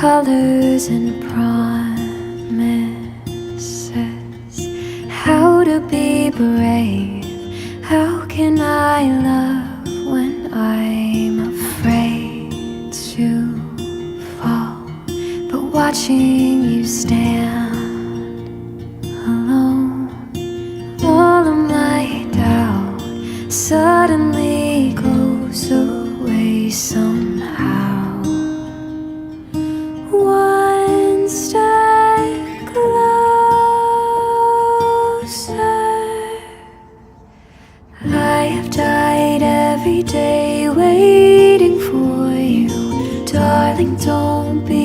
colors and promises. How to be brave? How can I love when I'm afraid to fall? But watching you stand alone, all of my doubt suddenly goes away somehow. One step closer. I have died every day waiting for you. Darling, don't be